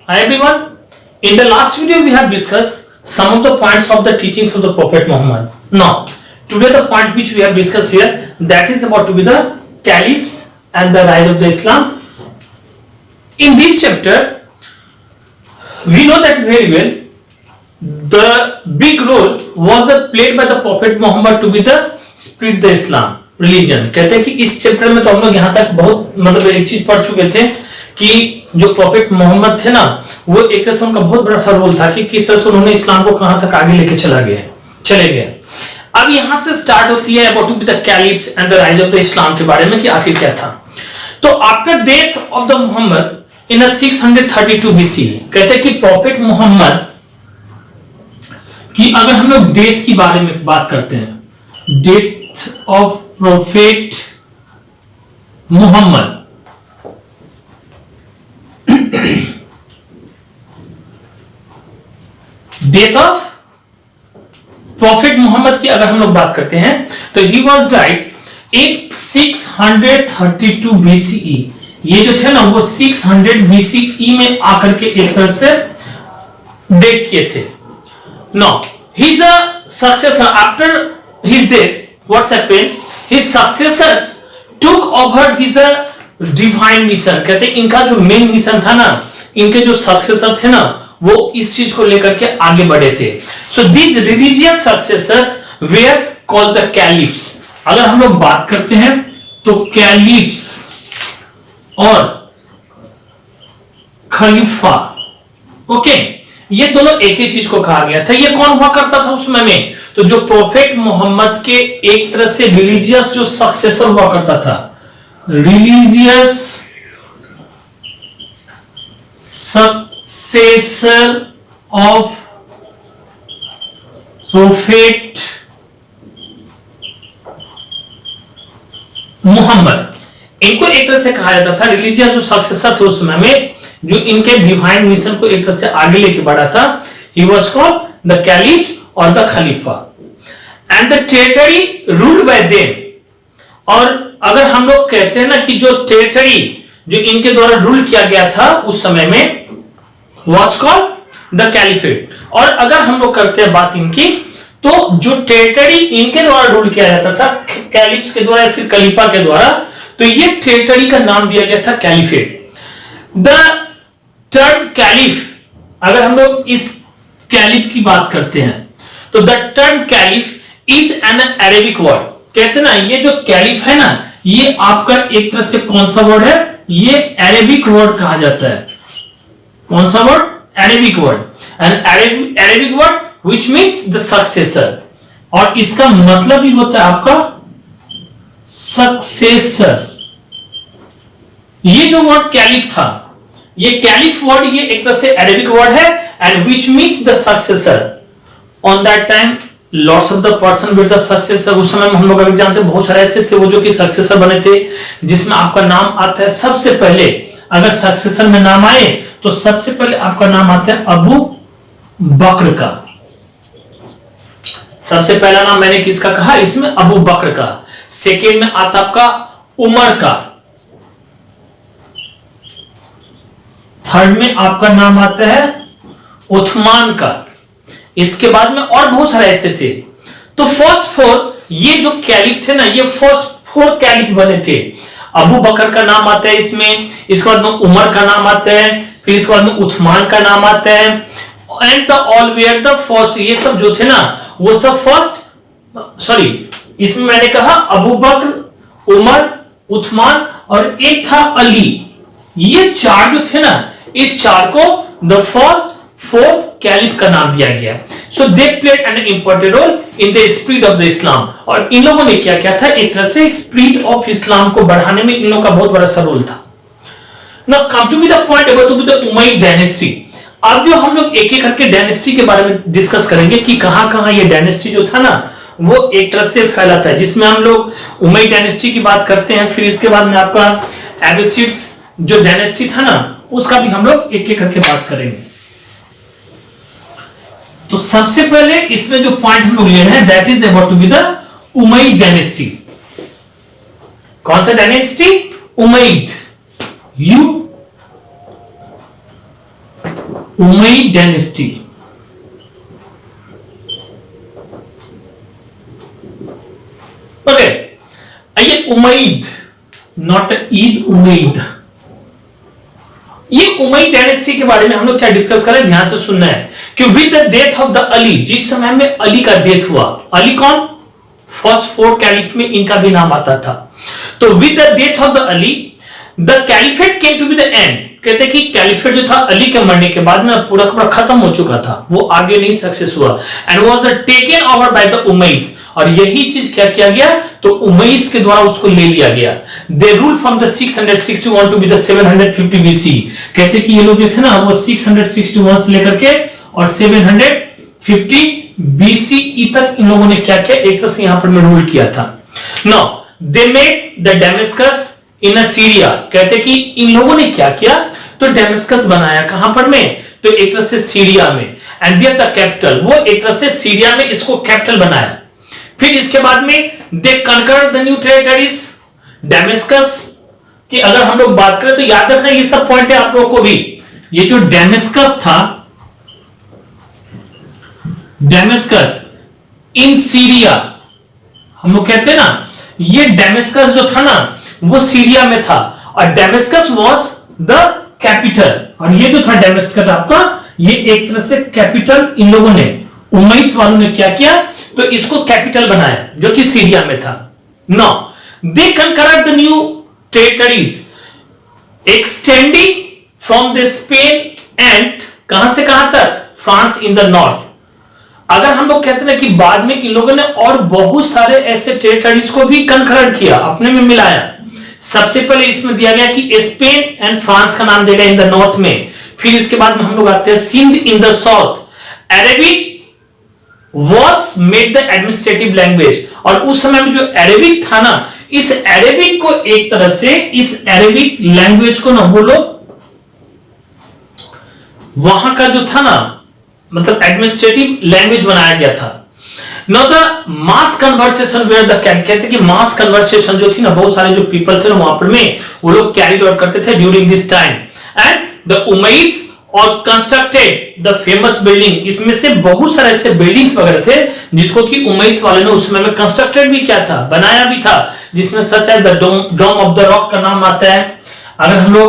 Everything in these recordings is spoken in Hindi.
Hi everyone. In the last video we have discussed some of the points of the teachings of the Prophet Muhammad. Now, today the point which we have discussed here, that is about to be the caliphs and the rise of the Islam. In this chapter, we know that very well the big role was played by the Prophet Muhammad to be the spread the Islam religion. कहते हैं कि इस चैप्टर में तो हम लोग यहाँ तक बहुत मतलब एक चीज पढ़ चुके थे कि जो प्रॉफिट मोहम्मद थे ना, वो एक तरह से उनका बहुत बड़ा सा रोल था कि किस तरह से उन्होंने इस्लाम को कहां तक आगे लेके चले गए। अब यहां से स्टार्ट होती है about to be the caliphs and the rise of the Islam के बारे में कि आखिर क्या था। तो after death of the Muhammad in 632 BC, कहते हैं कि प्रॉफिट मोहम्मद की अगर हम लोग डेथ की बारे में बात करते हैं, death of prophet Muhammad, death of prophet Muhammad की अगर हम लोग बात करते हैं तो he was died in 632 BCE। ये जो थे ना वो 600 BCE में आकर के एक तरह से डेट किए थे। Know his successor after his death what's happened, his successors took over his divine mission. कहते हैं इनका जो मेन मिशन था ना, इनके जो सक्सेसर थे ना, वो इस चीज को लेकर के आगे बढ़े थे। So these religious successors where called the caliphs. अगर हम लोग बात करते हैं तो कैलिफ्स और खलीफा, ओके, ये दोनों एक ही चीज को कहा गया था। ये कौन हुआ करता था उस समय में? तो जो प्रॉफिट मोहम्मद के एक तरह से रिलीजियस जो सक्सेसर हुआ करता था, religious successor of prophet Muhammad, इनको एक तरह से कहा जाता था रिलीजियस जो सक्सेसर थे उस समय में, जो इनके डिवाइन मिशन को एक तरह से आगे लेके बढ़ा था। He was called the caliph और द खलीफा and the territory ruled by them. और अगर हम लोग कहते हैं ना कि जो टेरिटरी जो इनके द्वारा रूल किया गया था उस समय में was called the caliphate। और अगर हम लोग करते हैं बात इनकी, तो जो टेरिटरी इनके द्वारा रूल किया जाता था कैलिफ्स के द्वारा या फिर खलीफा के द्वारा, तो ये टेरिटरी का नाम दिया गया था कैलिफेट। द टर्म कैलिफ, अगर हम लोग इस कैलिफ की बात करते हैं तो the term caliph is an Arabic word. कहते हैं ना ये जो कैलिफ है ना, ये आपका एक तरह से कौन सा वर्ड है? ये अरेबिक वर्ड कहा जाता है। कौन सा word? Arabic word. And Arabic word which means the successor, और इसका मतलब ही होता है आपका सक्सेसर्स। ये जो वर्ड कैलिफ था, ये कैलिफ वर्ड ये एक तरह से अरेबिक वर्ड है and which means the successor. On that time lots of the person with the successor, उस समय में हम लोग अभी जानते हैं बहुत सारे ऐसे थे वो जो कि सक्सेसर बने थे, जिसमें आपका नाम आता है सबसे पहले। अगर सक्सेसर में नाम आए तो सबसे पहले आपका नाम आता है अबू बकर का। सबसे पहला नाम मैंने किसका कहा? इसमें अबू बकर का। सेकेंड में आता आपका उमर का। थर्ड में आपका नाम आता है उस्मान का। इसके बाद में और बहुत सारे ऐसे थे। तो फर्स्ट फोर ये जो कैलिफ थे ना, ये फर्स्ट फोर कैलिफ बने थे। अबू बकर का नाम आता है इसमें, इसके बाद में उमर का नाम आता है, फिर इसके बाद में उस्मान का नाम आता है, and the all were the first. ये सब जो थे ना वो सब फर्स्ट, सॉरी इसमें मैंने कहा अबू बकर, उमर, उस्मान और एक था अली। ये चार जो थे ना, इस चार को द फर्स्ट फोर कैलिफ का नाम दिया गया। So they played an important role in the spread of the Islam. और इन लोगों ने क्या किया था? एक तरह से स्प्रीड ऑफ इस्लाम को बढ़ाने में इन लोगों का बहुत बड़ा सा रोल था। Now come to be the point about the Umayyad dynasty. अब जो हम लोग एक एक करके डायनेस्टी के बारे में डिस्कस करेंगे कि कहां-कहां ये डायनेस्टी जो था ना वो एक तरह से फैला था, जिसमें हम लोग उमैयद डायनेस्टी की बात करते हैं। फिर इसके बाद में आपका एबीसिड्स जो डायनेस्टी था ना, उसका भी हम लोग एक एक करके बात करेंगे। तो सबसे पहले इसमें जो पॉइंट हम लोग ले रहे हैं that is about to be the Umayyad dynasty. कौन सा dynasty? Umayyad, Umayyad dynasty. Okay, ये उमैयद, नॉट ईद, उमैयद। ये उमैयद डायनेस्टी के बारे में हम लोग क्या डिस्कस करें, ध्यान से सुनना है कि with the death of the Ali, जिस समय में अली का डेथ हुआ, अली कौन, फर्स्ट 4 कैलिफ में इनका भी नाम आता था। तो with the death of the Ali the caliphate came to be the end. कहते कि कैलिफेट जो था अली के मरने के बाद में पूरा पूरा खत्म हो चुका था, वो आगे नहीं सक्सेस हुआ, and was taken over by the Umayyads. और यही चीज क्या किया गया, तो उमैय्यिद्स के द्वारा उसको ले लिया गया। They rule from the 661 to be the 750 BC. कहते कि ये लोग जो थे ना, वो 661 से लेकर के और 750 बीसीई तक इन लोगों ने क्या किया, एक तरह से यहां पर में रूल किया था। Now they made the Damascus in Syria. कहते कि इन लोगों ने क्या किया, तो डेमेस्कस बनाया, कहां पर में, तो एक तरह से सीरिया में, एंड देयर द कैपिटल, वो एक तरह से सीरिया में इसको कैपिटल बनाया। फिर इसके बाद में दे कनकर द न्यू टेरिटरीज। डेमेस्कस की अगर हम लोग बात करें तो याद रखना, ये सब पॉइंट है आप लोगों को भी। ये जो डेमेस्कस था, डेमेस्कस इन सीरिया, हम लोग कहते हैं ना, ये डेमेस्कस जो था ना वो सीरिया में था, और डेमेस्कस वाज द कैपिटल। और ये जो था डेमेस्कस आपका, ये एक तरह से कैपिटल इन लोगों ने, उमैय्यिद्स वालों ने क्या किया, तो इसको कैपिटल बनाया, जो कि सीरिया में था। Now they conquered the new territories extending from the Spain and कहां से कहां तक, फ्रांस इन द नॉर्थ। अगर हम लोग कहते हैं कि बाद में इन लोगों ने और बहुत सारे ऐसे टेरिटरीज को भी कनकर्ड किया, अपने में मिलाया। सबसे पहले इसमें दिया गया कि स्पेन एंड फ्रांस का नाम देगा इन द नॉर्थ में। फिर इसके बाद में हम लोग आते हैं Sindh in the south. Arabic was made the administrative language. और उस समय में जो अरेबिक था ना, इस अरेबिक को एक तरह से, इस अरेबिक लैंग्वेज को ना वो लोग वहां का जो था ना, मतलब एडमिनिस्ट्रेटिव लैंग्वेज बनाया गया था। Now the mass conversation where the कहते कि मास कन्वर्सेशन जो थी ना, बहुत सारे जो पीपल थे ना वहां पर में, वो लोग कैरी आउट करते थे during this time. And the Umayyads और कंस्ट्रक्टेड द फेमस बिल्डिंग। इसमें से बहुत सारे ऐसे बिल्डिंग्स वगैरह थे जिसको कि उमैय्यिद्स वाले ने उस समय में कंस्ट्रक्टेड भी किया था, बनाया भी था, जिसमें सच है the Dome of the Rock का नाम आता है। अगर हम लोग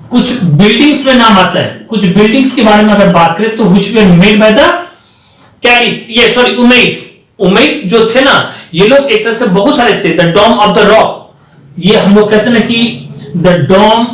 कुछ बिल्डिंग्स में नाम आता है, कुछ बिल्डिंग्स के बारे में अगर बात करें तो which were made by the Umayyads जो थे ना, ये लोग एक तरह से बहुत सारे से, the Dome of the Rock, ये हम लोग कहते हैं कि the Dome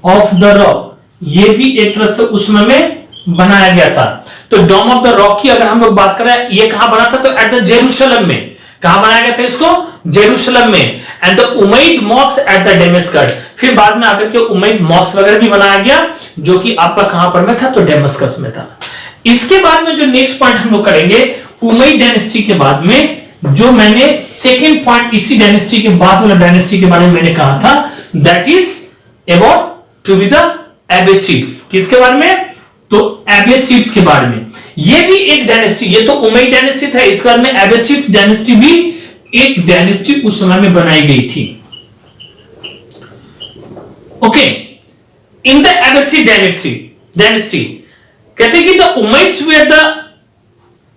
of the Rock, ये भी एक तरह से उसमें में बनाया गया था। तो डोम ऑफ द रॉक की अगर हम लोग बात करें, ये कहां बना था, तो एट द जेरूशलम में। कहां बनाया गया था इसको, जेरूशलम में। And the Umayyad mosque at the Damascus. फिर बाद में आकर के उमैय्यिद मॉस्क वगैरह भी बनाया गया, जो कि आपका कहां पर में था, तो डेमस्कस में था। इसके बाद में जो नेक्स्ट पॉइंट हम लोग करेंगे, उमैय्यद डायनेस्टी के बाद में, जो मैंने सेकेंड पॉइंट इसी डायनेस्टी के बाद वाला डायनेस्टी के बारे में मैंने कहा था, that is about to be the Abbasids. किसके बारे में, तो अब्बासिड्स के बारे में। ये भी एक डायनेस्टी, ये तो उमैय्यद डायनेस्टी था, इसके बाद में अब्बासिड्स डायनेस्टी भी एक डायनेस्टी उस समय में बनाई गई थी। Okay, in the Abbasid dynasty कहते कि the Umayyads were the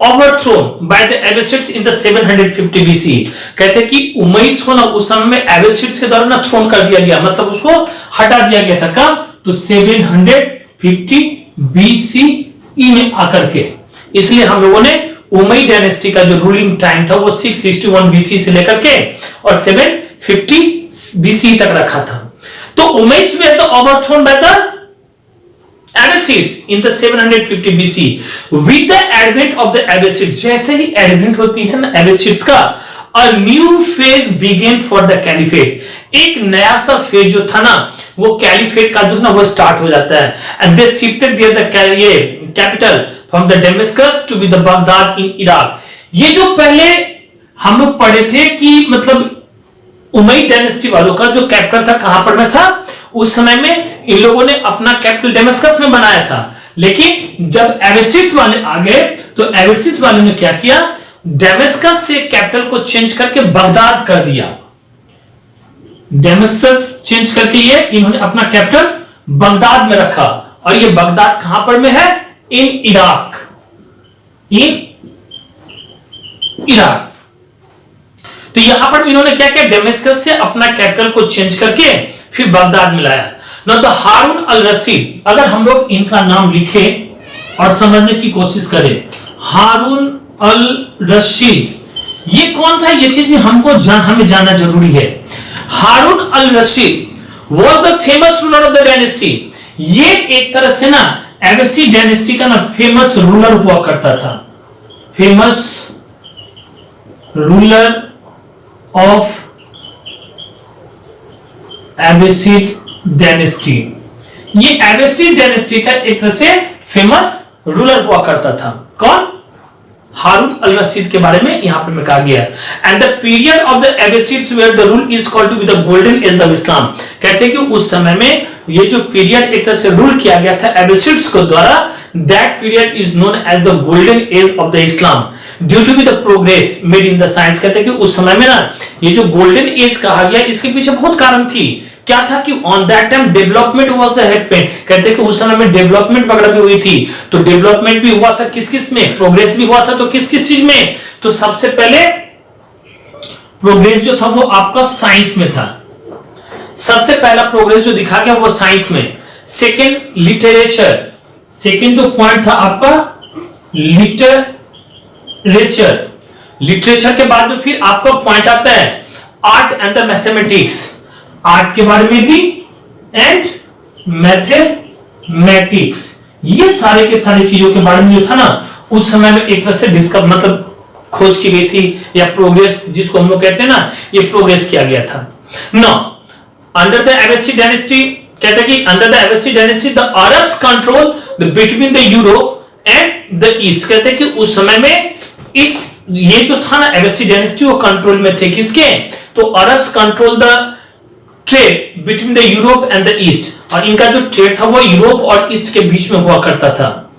overthrown by the Abbasids in the 750 BC. कहते कि उमैय्यद्स को ना उस समय में अब्बासिड्स के द्वारा ना थ्रोन कर दिया गया, मतलब उसको हटा दिया गया था। कब, तो 750 बीसीई में आकर के। इसलिए हम लोगों ने उमैय्यद डायनेस्टी का जो रूलिंग टाइम था वो 661 बीसी से लेकर के और 750 बीसी तक रखा था। तो Umayyads were the overthrown by the Abbasids in the 750 BC with the advent of the Abbasids। जैसे ही एडवेंट होती है ना Abbasids का, a new phase began for the caliphate। एक नया सा फेज जो था ना, वो कैलिफेट का जो ना वो स्टार्ट हो जाता है। and they shifted their the capital from the Damascus to be the Baghdad in Iraq। ये जो पहले हम लोग पढ़े थे कि मतलब उमैय्यद डायनेस्टी वालों का जो कैपिटल था कहां पर में था, उस समय में इन लोगों ने अपना कैपिटल डेमस्कस में बनाया था। लेकिन जब अब्बासिड्स वाले आ गए तो अब्बासिड्स वालों ने क्या किया, डेमस्कस से कैपिटल को चेंज करके बगदाद कर दिया। डेमस्कस चेंज करके ये इन्होंने अपना कैपिटल बगदाद में रखा। और ये बगदाद कहां पर में है? In Iraq, in Iraq. तो यहां पर इन्होंने क्या किया, डेमेस्कस से अपना कैपिटल को चेंज करके फिर बगदाद में लाया। Now the Harun al Rashid, अगर हम लोग इनका नाम लिखे और समझने की कोशिश करें, हारून अल रशीद ये कौन था, ये चीज भी हमें जानना जरूरी है। Harun al Rashid was the famous ruler of the dynasty. ये एक तरह से ना एबेसी डायनेस्टी का ना फेमस रूलर हुआ करता था, फेमस रूलर ऑफ एबेसिड डायनेस्टी। ये एबेसिड डायनेस्टी का एक तरह से फेमस रूलर हुआ करता था। कौन? हारून अल रशीद के बारे में यहां पर में कहा गया। And the period of the Abbasids where the rule is called to be the golden age of Islam. कहते हैं कि उस समय में ये जो पीरियड एक तरह से रूल किया गया था एबेसिड्स को द्वारा, that period is known as the golden age of the Islam due to be the progress made in the science. कहते हैं कि उस समय में ना ये जो गोल्डन एज कहा गया, इसके पीछे बहुत कारण थी। क्या था कि on that time development was the head pen. कहते हैं कि उस समय में डेवलपमेंट वगैरह भी हुई थी। तो डेवलपमेंट भी हुआ था किस किस में, प्रोग्रेस भी हुआ था तो किस किस चीज में। तो सबसे पहले प्रोग्रेस जो था वो आपका साइंस में था। सबसे पहला प्रोग्रेस जो दिखा गया वो साइंस में। सेकेंड लिटरेचर, सेकेंड जो पॉइंट था आपका लिटरेचर। लिटरेचर के बाद में फिर आपका पॉइंट आता है art and the mathematics. Art के बारे में भी एंड मैथमेटिक्स, ये सारे के सारी चीजों के बारे में जो था ना उस समय में एक तरह से डिस्कवर मतलब खोज की गई थी, या प्रोग्रेस जिसको हम लोग कहते हैं ना, ये प्रोग्रेस किया गया था। No under the Abbasi dynasty, कहते हैं कि under the Abbasi dynasty the Arabs control the between the Europe and the east. कहते हैं कि उस समय में इस ये जो था ना एबेसी डायनेस्टी वो कंट्रोल में थे किसके, तो Arabs control the trade between the Europe and the east. और इनका जो ट्रेड था वो यूरोप और ईस्ट के बीच में हुआ करता था।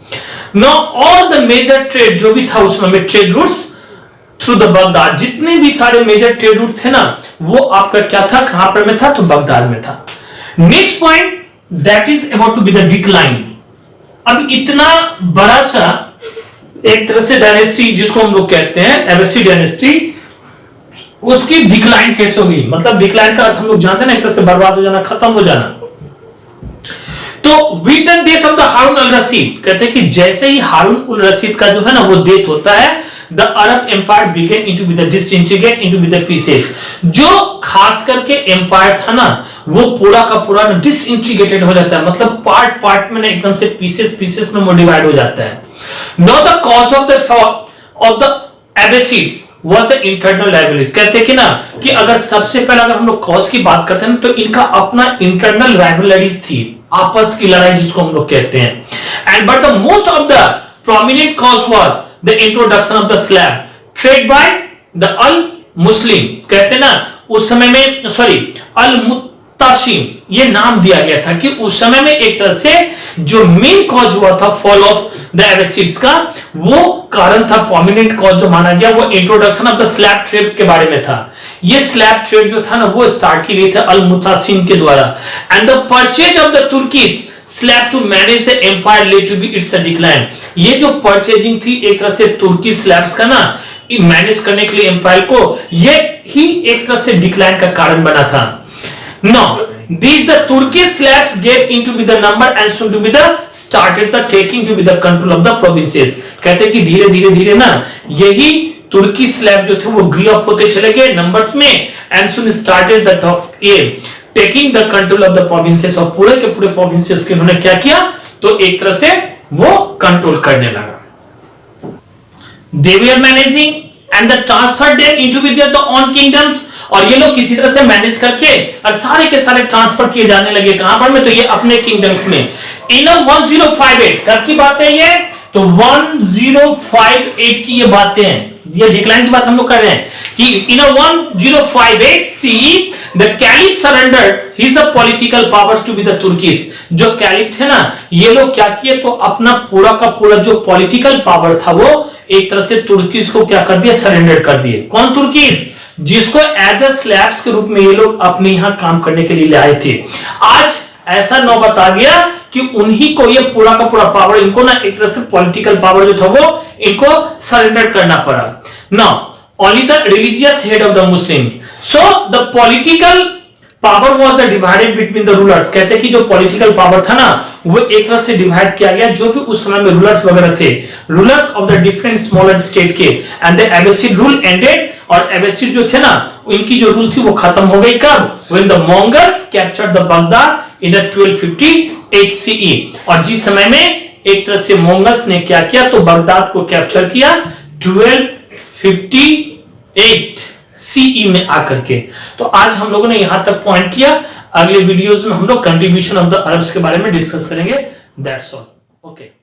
Now all the major trade जो भी था उसमें में trade routes through the Baghdad, जितने भी सारे मेजर ट्रेड रूट थे ना वो आपका क्या था, कहां पर में था, तो बगदाद में था। Next point that is about to be the decline. अब इतना बड़ा सा एक तरह से डायनेस्टी जिसको हम लोग कहते हैं एबेसी डायनेस्टी, उसकी डिक्लाइन कैसे होगी, मतलब डिक्लाइन का अर्थ हम लोग जानते हैं ना, एक तरह से बर्बाद हो जाना, खत्म हो जाना। तो with the death of the Harun al Rashid, कहते हैं कि जैसे ही हारून अल रशीद का जो है ना वो डेथ होता है, the Arab empire began into be the disintegrate into be the pieces. जो खास करके एम्पायर था ना वो पूरा का पूरा डिसइंटीग्रेटेड हो जाता है, मतलब पार्ट पार्ट में ना एकदम से पीसेस पीसेस में डिवाइड हो जाता है। Now the cause of the fall of the Abbasids was an internal rivalry। कहते हैं कि ना कि अगर सबसे पहले अगर हम लोग कॉज की बात करते हैं तो इनका अपना इंटरनल राइवलरीज थी, आपस की लड़ाई जिसको हम लोग कहते हैं। And but the most of the prominent cause was the introduction of the slave trade by the al Muslim. कहते हैं ना उस समय में अल मुत्ताशिम ये नाम दिया गया था कि उस समय में एक तरह से जो मेन कॉज हुआ था फॉल ऑफ द एबेसिड्स का, वो कारण था प्रोमिनेंट कॉज जो माना गया वो introduction of the slave trade के बारे में था। ये स्लैब ट्रेड जो था ना वो स्टार्ट की गई थी अल मुत्तासिम के द्वारा। And the purchase of the Turkish slave to manage the empire led to be its decline. ये जो परचेजिंग थी एक तरह से तुर्की स्लैब्स का ना मैनेज करने के लिए एम्पायर को, ये ही एक तरह से डिक्लाइन का कारण बना था। Now, these the Turkish Slavs gave into be the number and soon to be the started the taking to be the control of the provinces। कहते हैं कि धीरे धीरे धीरे ना यही तुर्की स्लैब जो थे वो ग्रो अप होते चले गए नंबर्स में, and soon started the taking the control of the provinces। और पूरे के पूरे provinces के उन्होंने क्या किया, तो एक तरह से वो कंट्रोल करने लगा। They were managing and the transferred them into be the own kingdoms। और ये लोग किसी तरह से मैनेज करके और सारे के सारे ट्रांसफर किए जाने लगे कहां पर में, तो ये अपने किंगडम्स में। इन 1058 कब की बात है ये, तो 1058 की ये बातें हैं, ये डिक्लाइन की बात हम लोग कर रहे हैं कि in 1058 CE the caliph surrendered his political powers to be the Turks. जो कैलिफ थे ना ये लोग क्या किए, तो अपना पूरा का पूरा जो पॉलिटिकल पावर था वो एक तरह से तुर्कीस को क्या कर दिया, सरेंडर कर दिए। कौन तुर्कीस, जिसको एज अ स्लैब्स के रूप में ये लोग अपने यहां काम करने के लिए ले आए थे। आज ऐसा नौबत आ गया कि उन्हीं को ये पूरा का पूरा पावर, इनको ना एक तरह से पॉलिटिकल पावर जो था वो इनको सरेंडर करना पड़ा। Now only the religious head of the Muslim, so the political power was divided between the rulers. कहते हैं कि जो पॉलिटिकल पावर था ना वो एक तरह से डिवाइड किया गया, जो भी उस समय में रूलर्स वगैरह थे, rulers of the different smaller state के, एंड द अब्बासिड रूल एंडेड, और अब्बासिड जो थे ना उनकी जो रूल थी वो खत्म हो गई। कब? When the Mongols captured the Baghdad in the 1258 CE, और जिस समय में एक तरह से मंगोल्स ने क्या किया, तो बगदाद को कैप्चर किया 1258 सीई में आकर के। तो आज हम लोगों ने यहां तक पॉइंट किया, अगले वीडियोस में हम लोग कंट्रीब्यूशन ऑफ द अरब्स के बारे में डिस्कस करेंगे। That's all, okay.